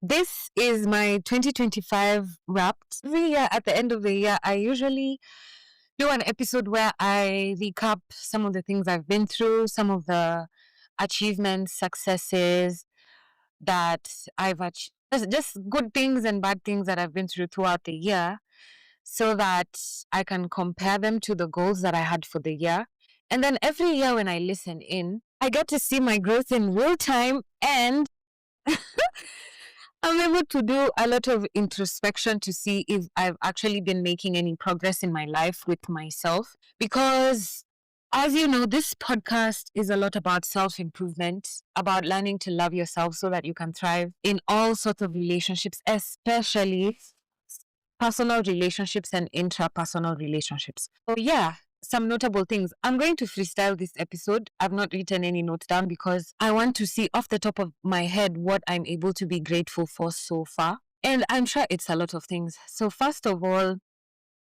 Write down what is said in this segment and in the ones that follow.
This is my 2025 wrapped. Every year at the end of the year, I usually do an episode where I recap some of the things I've been through, some of the achievements, successes that I've achieved, just good things and bad things that I've been through throughout the year, so that I can compare them to the goals that I had for the year. And then every year when I listen in, I get to see my growth in real time, and I'm able to do a lot of introspection to see if I've actually been making any progress in my life with myself. Because, as you know, this podcast is a lot about self improvement, about learning to love yourself so that you can thrive in all sorts of relationships, especially personal relationships and intrapersonal relationships. So, yeah, some notable things. I'm going to freestyle this episode. I've not written any notes down because I want to see off the top of my head what I'm able to be grateful for so far. And I'm sure it's a lot of things. So, first of all,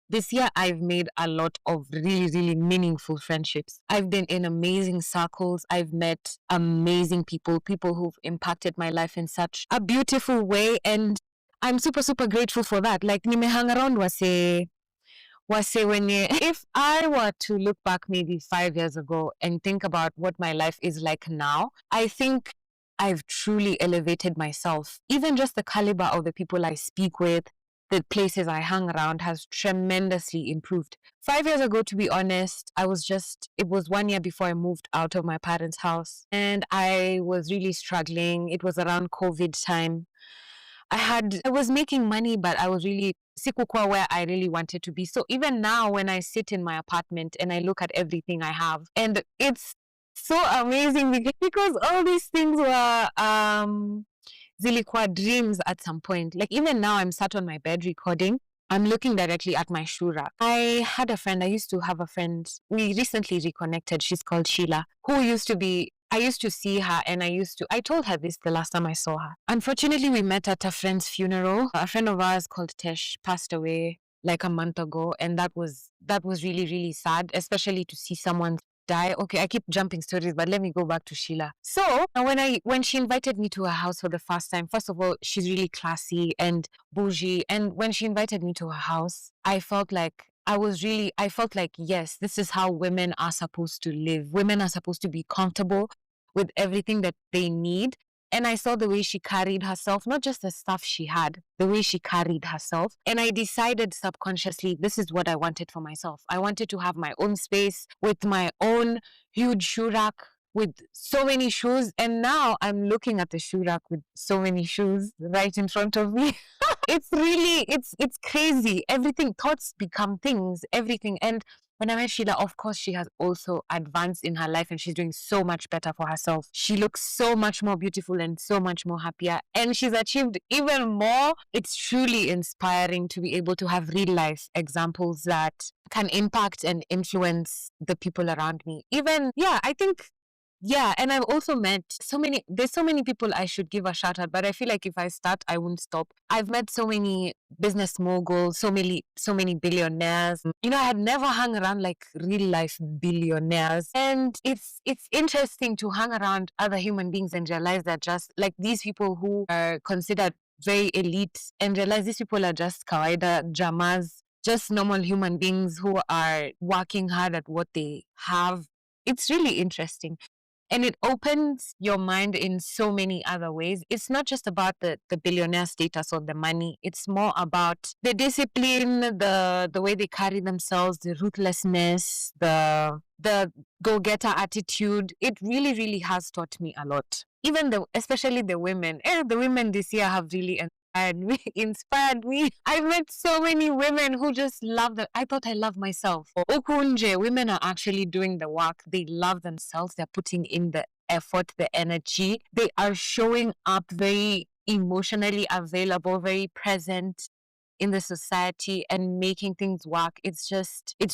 this year I've made a lot of really, really meaningful friendships. I've been in amazing circles. I've met amazing people, people who've impacted my life in such a beautiful way. And I'm super, super grateful for that. Like, nimehang around wase wenye, if I were to look back maybe 5 years ago and think about what my life is like now, I think I've truly elevated myself. Even just the caliber of the people I speak with, the places I hang around has tremendously improved. 5 years ago, to be honest, it was 1 year before I moved out of my parents' house, and I was really struggling. It was around COVID time. I was making money, but I was really sikukwa where I really wanted to be. So even now, when I sit in my apartment and I look at everything I have, and it's so amazing because all these things were zilikuwa dreams at some point. Like, even now, I'm sat on my bed recording. I'm looking directly at my shoe rack. I used to have a friend. We recently reconnected. She's called Sheila, who used to be, I used to see her, and I told her this the last time I saw her. Unfortunately, we met at a friend's funeral. A friend of ours called Tesh passed away like a month ago, and that was really, really sad, especially to see someone die. Okay, I keep jumping stories, but let me go back to Sheila. So when she invited me to her house for the first time, first of all, she's really classy and bougie. And when she invited me to her house, I felt like, yes, this is how women are supposed to live. Women are supposed to be comfortable with everything that they need. And I saw the way she carried herself, not just the stuff she had, the way she carried herself. And I decided subconsciously, this is what I wanted for myself. I wanted to have my own space with my own huge shoe rack with so many shoes. And now I'm looking at the shoe rack with so many shoes right in front of me. It's crazy. Everything, thoughts become things, everything. And when I met Sheila, of course, she has also advanced in her life and she's doing so much better for herself. She looks so much more beautiful and so much more happier. And she's achieved even more. It's truly inspiring to be able to have real life examples that can impact and influence the people around me. I think, yeah, and I've also met there's so many people I should give a shout out, but I feel like if I start, I won't stop. I've met so many business moguls, so many billionaires. You know, I had never hung around like real life billionaires. And it's interesting to hang around other human beings and realize that just like these people who are considered very elite, and realize these people are just kawaida jamas, just normal human beings who are working hard at what they have. It's really interesting. And it opens your mind in so many other ways. It's not just about the billionaire status or the money. It's more about the discipline, the way they carry themselves, the ruthlessness, the go-getter attitude. It really, really has taught me a lot. Especially the women. The women this year have really inspired me. I've met so many women who just love that. I thought I love myself. Okunje, women are actually doing the work. They love themselves. They're putting in the effort, the energy. They are showing up very emotionally available, very present in the society and making things work. It's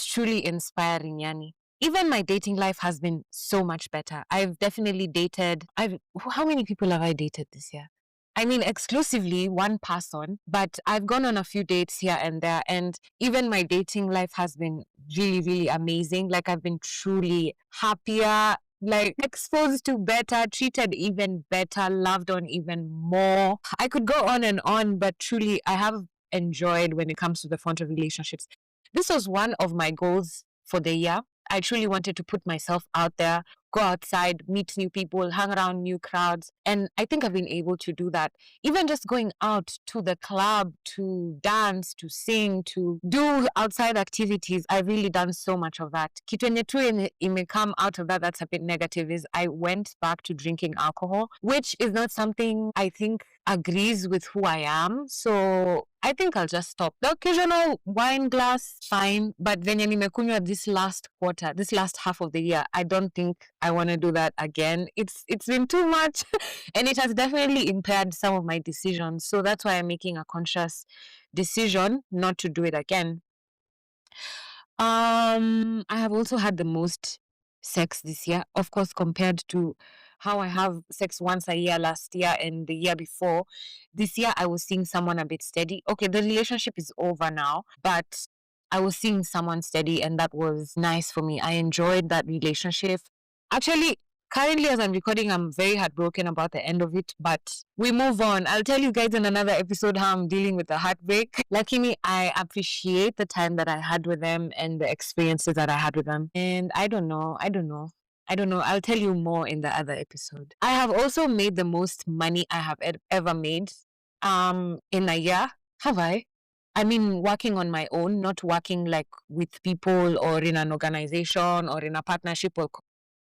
truly inspiring, Yani. Even my dating life has been so much better. I've definitely dated. How many people have I dated this year? I mean, exclusively one person, but I've gone on a few dates here and there. And even my dating life has been really, really amazing. Like, I've been truly happier, like exposed to better, treated even better, loved on even more. I could go on and on, but truly, I have enjoyed when it comes to the front of relationships. This was one of my goals for the year. I truly wanted to put myself out there, go outside, meet new people, hang around new crowds. And I think I've been able to do that. Even just going out to the club, to dance, to sing, to do outside activities, I've really done so much of that. Kitu yenye tu ime come out of that that's a bit negative is I went back to drinking alcohol, which is not something I think agrees with who I am. So I think I'll just stop. The occasional wine glass, fine. But venye nimekunywa this last quarter, this last half of the year, I don't think I want to do that again. It's been too much and it has definitely impaired some of my decisions. So that's why I'm making a conscious decision not to do it again. I have also had the most sex this year, of course, compared to how I have sex once a year last year and the year before. This year, I was seeing someone a bit steady. Okay, the relationship is over now, but I was seeing someone steady, and that was nice for me. I enjoyed that relationship. Actually, currently, as I'm recording, I'm very heartbroken about the end of it, but we move on. I'll tell you guys in another episode how I'm dealing with the heartbreak. Luckily, I appreciate the time that I had with them and the experiences that I had with them. And I don't know. I'll tell you more in the other episode. I have also made the most money I have ever made in a year. Have I? I mean, working on my own, not working like with people or in an organization or in a partnership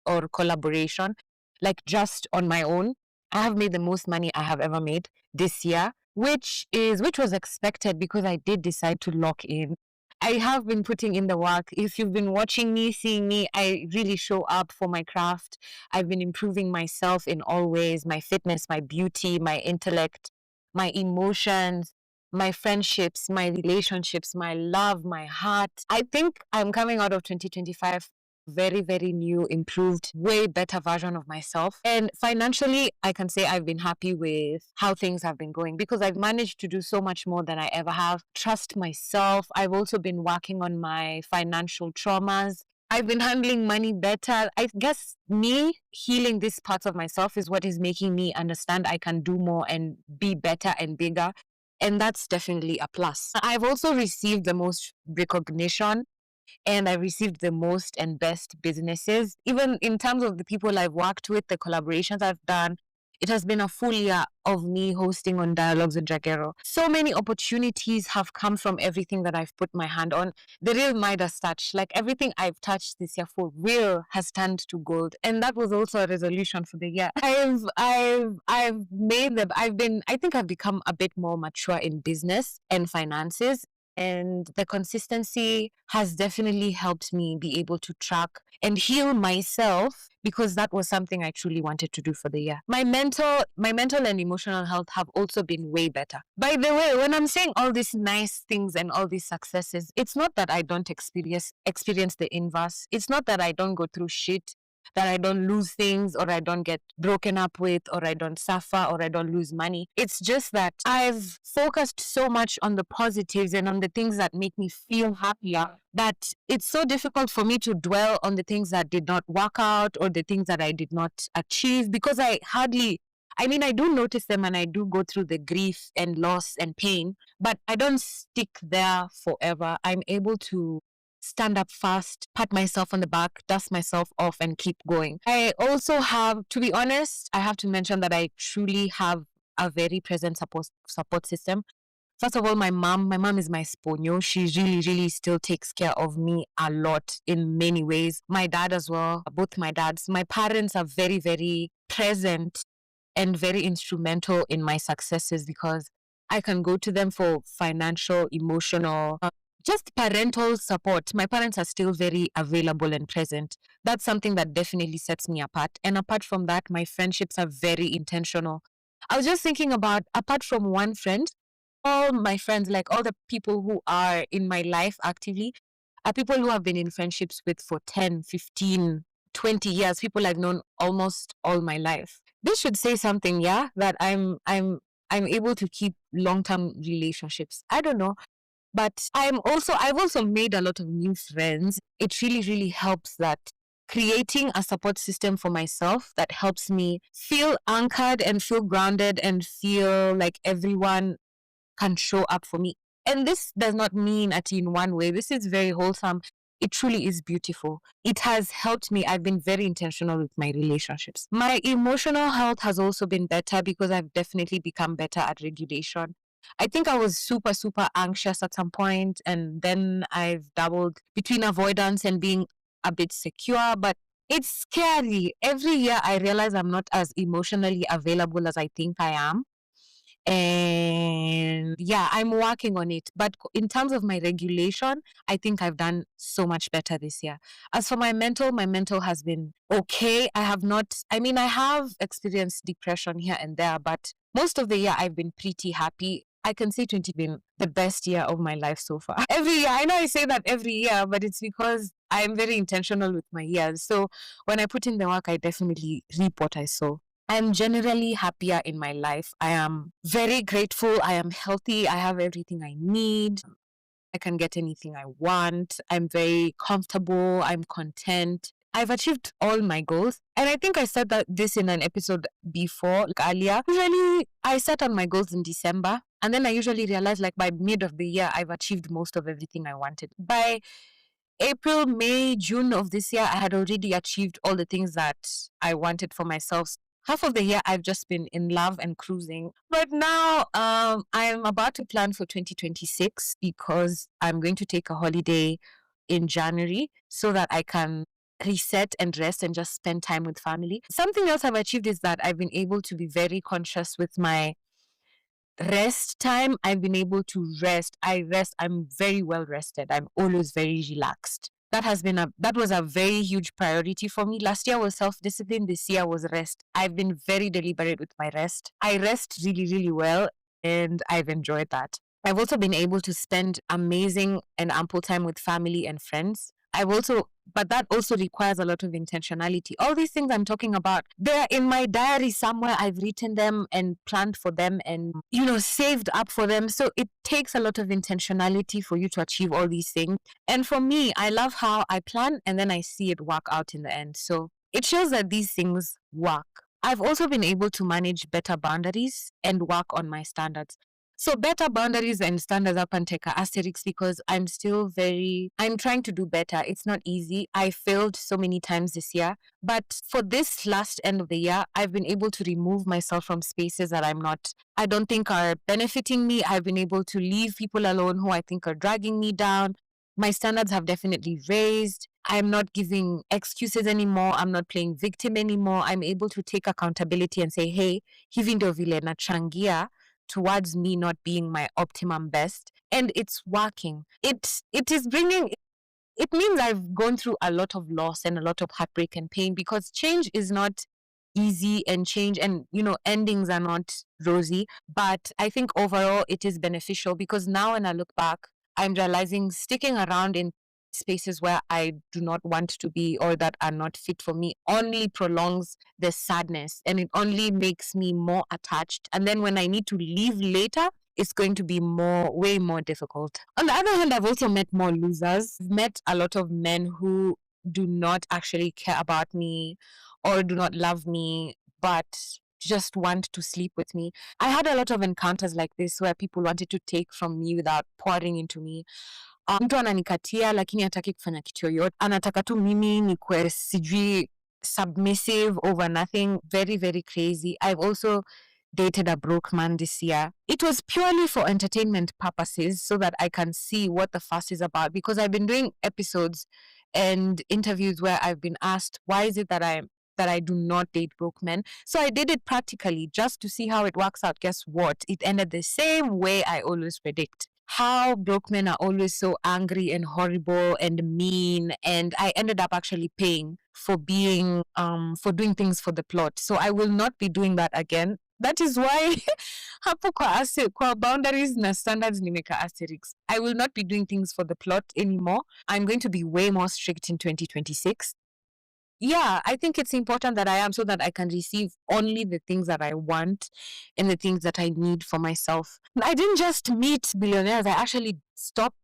or collaboration, like just on my own. I have made the most money I have ever made this year, which was expected because I did decide to lock in. I have been putting in the work. If you've been watching me, seeing me, I really show up for my craft. I've been improving myself in all ways, my fitness, my beauty, my intellect, my emotions, my friendships, my relationships, my love, my heart. I think I'm coming out of 2025 very, very new, improved, way better version of myself. And financially, I can say I've been happy with how things have been going because I've managed to do so much more than I ever have. Trust myself. I've also been working on my financial traumas. I've been handling money better. I guess me healing this part of myself is what is making me understand I can do more and be better and bigger. And that's definitely a plus. I've also received the most recognition and I received the most and best businesses. Even in terms of the people I've worked with, the collaborations I've done, it has been a full year of me hosting on Dialogues with Jagero. So many opportunities have come from everything that I've put my hand on. The real Midas touch, like everything I've touched this year for real has turned to gold. And that was also a resolution for the year. I think I've become a bit more mature in business and finances. And the consistency has definitely helped me be able to track and heal myself because that was something I truly wanted to do for the year. My mental and emotional health have also been way better. By the way, when I'm saying all these nice things and all these successes, it's not that I don't experience the inverse. It's not that I don't go through shit, that I don't lose things or I don't get broken up with or I don't suffer or I don't lose money. It's just that I've focused so much on the positives and on the things that make me feel happier that it's so difficult for me to dwell on the things that did not work out or the things that I did not achieve because I do notice them and I do go through the grief and loss and pain, but I don't stick there forever. I'm able to stand up fast, pat myself on the back, dust myself off, and keep going. I also have, to be honest, I have to mention that I truly have a very present support system. First of all, my mom is my sponyo. She really, really still takes care of me a lot in many ways. My dad as well, both my dads. My parents are very, very present and very instrumental in my successes because I can go to them for financial, emotional, just parental support. My parents are still very available and present. That's something that definitely sets me apart. And apart from that, my friendships are very intentional. I was just thinking about, apart from one friend, all my friends, like all the people who are in my life actively, are people who I've been in friendships with for 10, 15, 20 years, people I've known almost all my life. This should say something, yeah, that I'm able to keep long-term relationships. I don't know. But I've also made a lot of new friends. It really, really helps that creating a support system for myself that helps me feel anchored and feel grounded and feel like everyone can show up for me. And this does not mean at in one way. This is very wholesome. It truly is beautiful. It has helped me. I've been very intentional with my relationships. My emotional health has also been better because I've definitely become better at regulation. I think I was super, super anxious at some point, and then I've dabbled between avoidance and being a bit secure, but it's scary. Every year I realize I'm not as emotionally available as I think I am. And yeah, I'm working on it. But in terms of my regulation, I think I've done so much better this year. As for my mental has been okay. I have not, I mean, I have experienced depression here and there, but most of the year I've been pretty happy. I can say 20 been the best year of my life so far. Every year, I know I say that every year, but it's because I'm very intentional with my years. So when I put in the work, I definitely reap what I sow. I'm generally happier in my life. I am very grateful. I am healthy. I have everything I need. I can get anything I want. I'm very comfortable. I'm content. I've achieved all my goals. And I think I said that this in an episode before, like earlier. Usually, I set on my goals in December. And then I usually realize, like, by mid of the year, I've achieved most of everything I wanted. By April, May, June of this year, I had already achieved all the things that I wanted for myself. Half of the year, I've just been in love and cruising. But now I'm about to plan for 2026 because I'm going to take a holiday in January so that I can reset and rest and just spend time with family. Something else I've achieved is that I've been able to be very conscious with my rest time. I've been able to rest. I rest. I'm very well rested. I'm always very relaxed. That was a very huge priority for me. Last year was self-discipline. This year was rest. I've been very deliberate with my rest. I rest really, really well, and I've enjoyed that. I've also been able to spend amazing and ample time with family and friends. But that also requires a lot of intentionality. All these things I'm talking about, they're in my diary somewhere. I've written them and planned for them and, saved up for them. So it takes a lot of intentionality for you to achieve all these things. And for me, I love how I plan and then I see it work out in the end. So it shows that these things work. I've also been able to manage better boundaries and work on my standards. So better boundaries and standards up and take a asterisk because I'm trying to do better. It's not easy. I failed so many times this year. But for this last end of the year, I've been able to remove myself from spaces that I don't think are benefiting me. I've been able to leave people alone who I think are dragging me down. My standards have definitely raised. I'm not giving excuses anymore. I'm not playing victim anymore. I'm able to take accountability and say, hey, hivi ndio vile nachangia towards me not being my optimum best, and it's working. It means I've gone through a lot of loss and a lot of heartbreak and pain because change is not easy, and endings are not rosy, but I think overall it is beneficial because now when I look back, I'm realizing sticking around in spaces where I do not want to be or that are not fit for me only prolongs the sadness and it only makes me more attached. And then when I need to leave later, it's going to be way more difficult. On the other hand, I've also met more losers. I've met a lot of men who do not actually care about me or do not love me, but just want to sleep with me. I had a lot of encounters like this where people wanted to take from me without pouring into me. Mtu ananikatia lakini hataki kufanya kitu yoyote. Anataka tu mimi nikuwe sijui submissive over nothing. Very, very crazy. I've also dated a broke man this year. It was purely for entertainment purposes so that I can see what the fuss is about because I've been doing episodes and interviews where I've been asked, why is it that I do not date broke men? So I did it practically just to see how it works out. Guess what? It ended the same way I always predict. How broke men are always so angry and horrible and mean, and I ended up actually paying for being for doing things for the plot. So I will not be doing that again. That is why hapo kwa boundaries na standards nimeka asterisks. I will not be doing things for the plot anymore. I'm going to be way more strict in 2026. yeah, I think it's important that I am so that I can receive only the things that I want and the things that I need for myself. I didn't just meet billionaires, I actually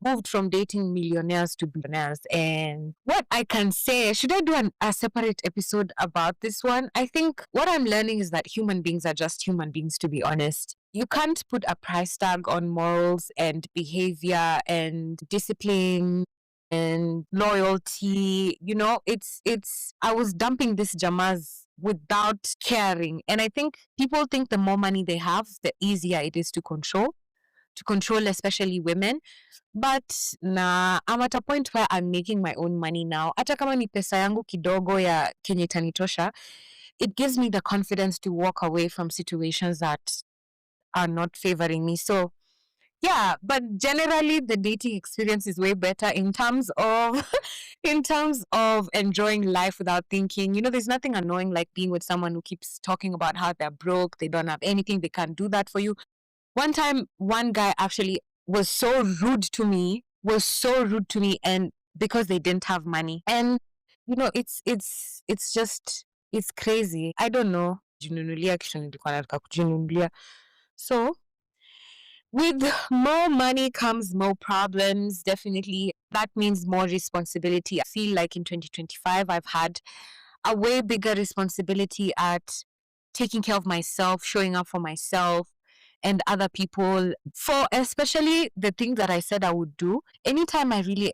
moved from dating millionaires to billionaires. And what I can say, should I do a separate episode about this one? I think what I'm learning is that human beings are just human beings, to be honest. You can't put a price tag on morals and behavior and discipline and loyalty. You know, it's I was dumping this jamas without caring. And I think people think the more money they have, the easier it is to control especially women. But nah, I'm at a point where I'm making my own money now. Hata kama ni pesa yangu kidogo ya kenye itanitosha, it gives me the confidence to walk away from situations that are not favoring me. So yeah, but generally the dating experience is way better in terms of in terms of enjoying life without thinking. You know, there's nothing annoying like being with someone who keeps talking about how they're broke, they don't have anything, they can't do that for you. One time one guy actually was so rude to me, and because they didn't have money. And you know, it's just it's crazy. I don't know. Jinunulia kisha nilikuwa nataka kujinunulia. So with more money comes more problems. Definitely, that means more responsibility. I feel like in 2025, I've had a way bigger responsibility at taking care of myself, showing up for myself and other people, for especially the things that I said I would do. I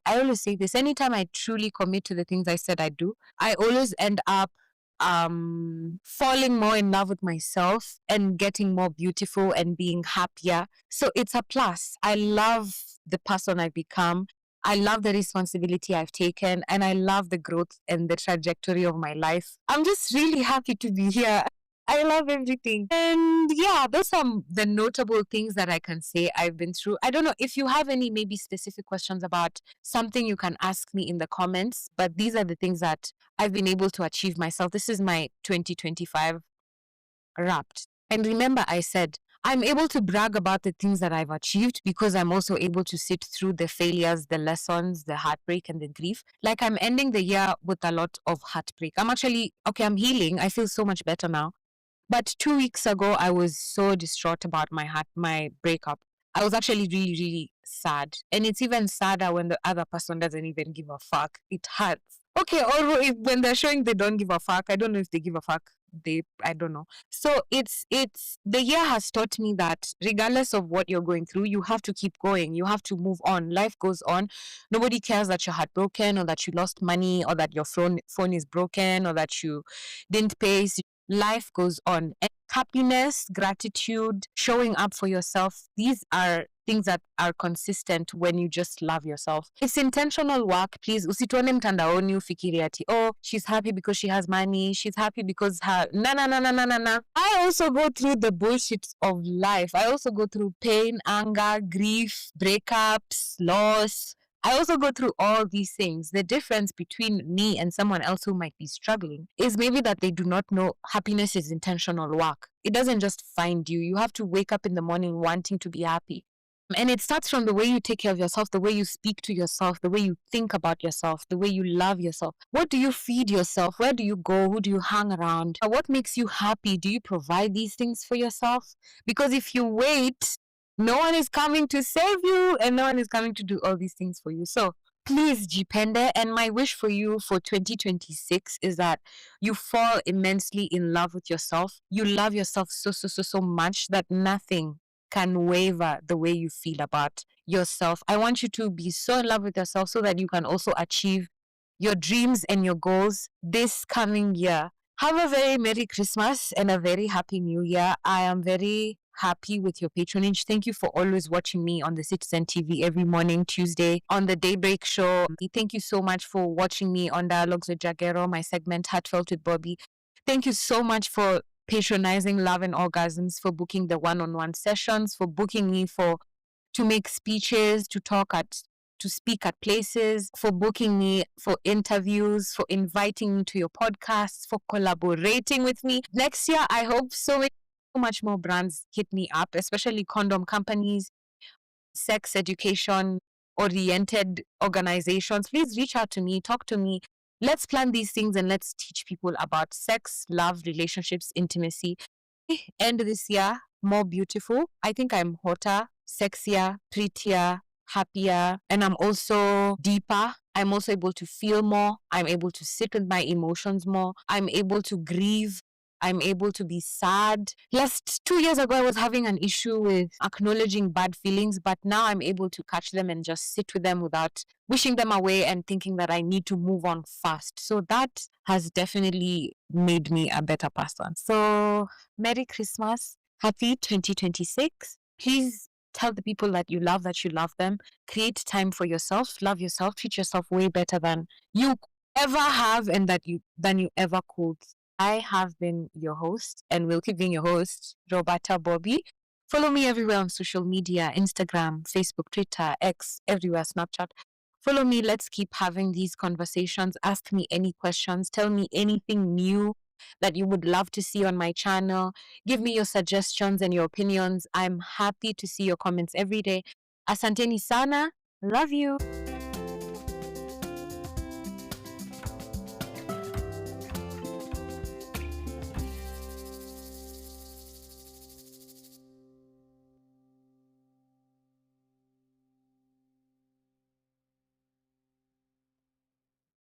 always say this, anytime I truly commit to the things I said I do, I always end up falling more in love with myself and getting more beautiful and being happier. So it's a plus. I love the person I've become. I love the responsibility I've taken, and I love the growth and the trajectory of my life. I'm just really happy to be here. I love everything. And yeah, those are the notable things that I can say I've been through. I don't know if you have any maybe specific questions about something, you can ask me in the comments, but these are the things that I've been able to achieve myself. This is my 2025 wrapped. And remember, I said, I'm able to brag about the things that I've achieved because I'm also able to sit through the failures, the lessons, the heartbreak, and the grief. Like I'm ending the year with a lot of heartbreak. I'm healing. I feel so much better now. But 2 weeks ago, I was so distraught about my breakup. I was actually really, really sad. And it's even sadder when the other person doesn't even give a fuck. It hurts. Okay, or when they're showing they don't give a fuck, I don't know if they give a fuck. I don't know. So it's the year has taught me that regardless of what you're going through, you have to keep going. You have to move on. Life goes on. Nobody cares that you're heartbroken or that you lost money or that your phone is broken or that you didn't pay. Life goes on. And happiness, gratitude, showing up for yourself, these are things that are consistent when you just love yourself. It's intentional work. Please, usituone mtandaoni ufikiri ati, oh, she's happy because she has money. She's happy because her... Na. I also go through the bullshit of life. I also go through pain, anger, grief, breakups, loss. I also go through all these things. The difference between me and someone else who might be struggling is maybe that they do not know happiness is intentional work. It doesn't just find you. You have to wake up in the morning wanting to be happy. And it starts from the way you take care of yourself, the way you speak to yourself, the way you think about yourself, the way you love yourself. What do you feed yourself? Where do you go? Who do you hang around? What makes you happy? Do you provide these things for yourself? Because if you wait, no one is coming to save you and no one is coming to do all these things for you. So please, Jipende, and my wish for you for 2026 is that you fall immensely in love with yourself. You love yourself so much that nothing can waver the way you feel about yourself. I want you to be so in love with yourself so that you can also achieve your dreams and your goals this coming year. Have a very Merry Christmas and a very Happy New Year. I am very happy with your patronage. Thank you for always watching me on the Citizen TV every morning, Tuesday, on the Daybreak Show. Thank you so much for watching me on Dialogues with Jagero, my segment Heartfelt with Bobby. Thank you so much for patronizing Love and Orgasms, for booking the one-on-one sessions, for booking me to make speeches, to speak at places, for booking me for interviews, for inviting me to your podcasts, for collaborating with me. Next year, I hope so much more brands hit me up, especially condom companies, sex education oriented organizations. Please reach out to me, talk to me. Let's plan these things and let's teach people about sex, love, relationships, intimacy. End this year more beautiful. I think I'm hotter, sexier, prettier, happier, and I'm also deeper. I'm also able to feel more. I'm able to sit with my emotions more. I'm able to grieve. I'm able to be sad. Last 2 years ago, I was having an issue with acknowledging bad feelings, but now I'm able to catch them and just sit with them without wishing them away and thinking that I need to move on fast. So that has definitely made me a better person. So, Merry Christmas. Happy 2026. Please tell the people that you love them. Create time for yourself, love yourself, treat yourself way better than you ever have and than you ever could. I have been your host and will keep being your host, Roberta Bobby. Follow me everywhere on social media, Instagram, Facebook, Twitter, X, everywhere, Snapchat. Follow me. Let's keep having these conversations. Ask me any questions. Tell me anything new that you would love to see on my channel. Give me your suggestions and your opinions. I'm happy to see your comments every day. Asanteni sana. Love you.